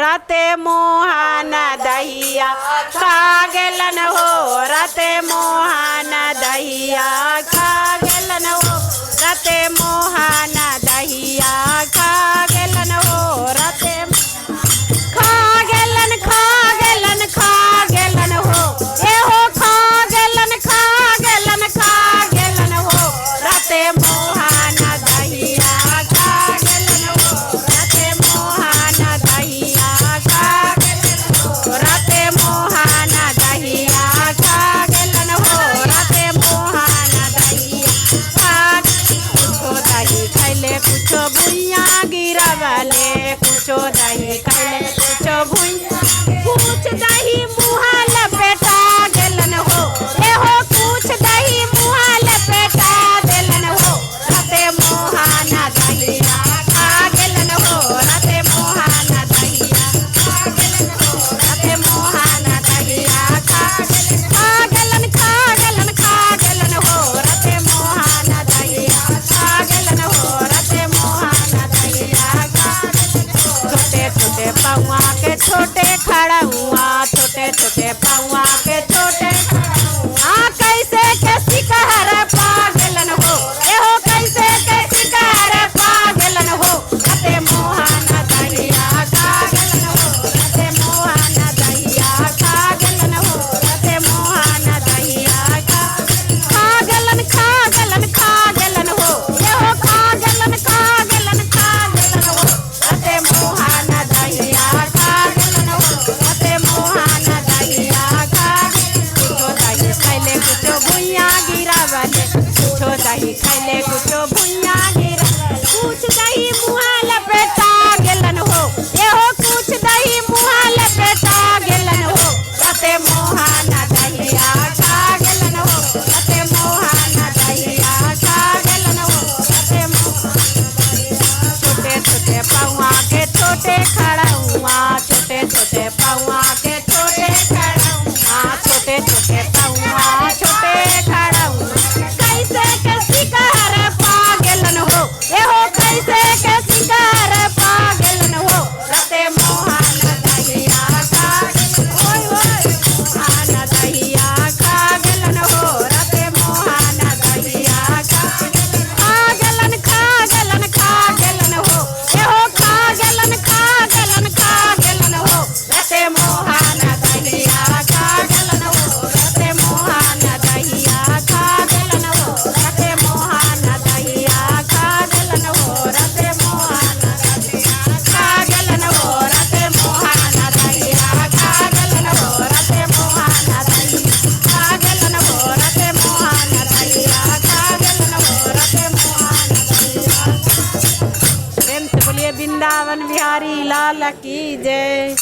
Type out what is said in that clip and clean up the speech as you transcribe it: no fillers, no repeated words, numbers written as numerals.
राते मोहन दहिया खा गेलन हो राते मोहन दहिया खा गेलन हो राते मोहन दहिया खा गेलन हो राते खा गेलन खा गेलन खा गेलन हो ए हो खा गेलन खा गेलन खा गेलन हो राते मोहन दहिया खा गेलन हो राते मोहन दहिया खा गेलन हो राते मोहन दहिया खा गेलन हो राते मोहन दहिया खा कुछो दही खैले कुछो भुइया गिरवले कुछो दही खैले कुछो भुइया कुछ दही मुँह लपेटा गेलन हो ए हो कुछ दही मुँह लपेटा देलन हो राते मोहन दहिया खा गेलन हो राते मोहन दहिया खा गेलन हो राते मोहन दहिया खा गेलन खा गेलन खा गेलन हो राते मोहन दहिया खा गेलन हो राते मोहन दहिया खा छोटे छोटे पौआ के छोटे खड़ुआ छोटे छोटे पौआ के छोटे हाँ कैसे के शिकार पा गेलन हो ए हो कैसे के शिकार पा गेलन हो राते मोहन दहिया खा गेलन हो राते मोहन दहिया खा गेलन हो राते मोहन दहिया खा गेलन खा गेलन खा गेलन हो ए हो खा गेलन खा गेलन खा गेलन हो राते मोहन दहिया खा गेलन हो राते मोहन दहिया खा कुछो दही खैले कुछो भुइया गिरावले कुछो दही खैले कुछो भुइया गिरावले कुछ दही मुँह लपेटा गेलन हो ए हो कुछ दही मुँह लपेटा गेलन हो राते मोहन दहिया खा गेलन हो राते मोहन दहिया खा गेलन हो राते छोटे छोटे पौआ के छोटे खड़ुआ छोटे छोटे पौआ के छोटे खड़ुआ छोटे छोटे पौआ छोटे खड़ुआ कैसे के शिकार पा गेलन हो ए हो कैसे के शिकार पा गेलन हो राते मोहन दहिया खा गेलन होय होय मोहन दहिया खा गेलन हो राते मोहन दहिया खा गेलन खा गेलन खा गेलन हो ए हो खा गेलन खा गेलन खा गेलन हो राते मोहन दहिया खा गेलन हो राते मोहन दहिया खा गेलन हो राते मोहन दहिया खा गेलन हो राते मोहन दहिया खा गेलन हो राते मोहन दहिया खा गेलन हो राते मोहन दहिया खा गेलन हो राते मोहन दहिया खा गेलन हो राते मोहन दहिया प्रेम से बोलिए वृंदावन बिहारी लाल की जय।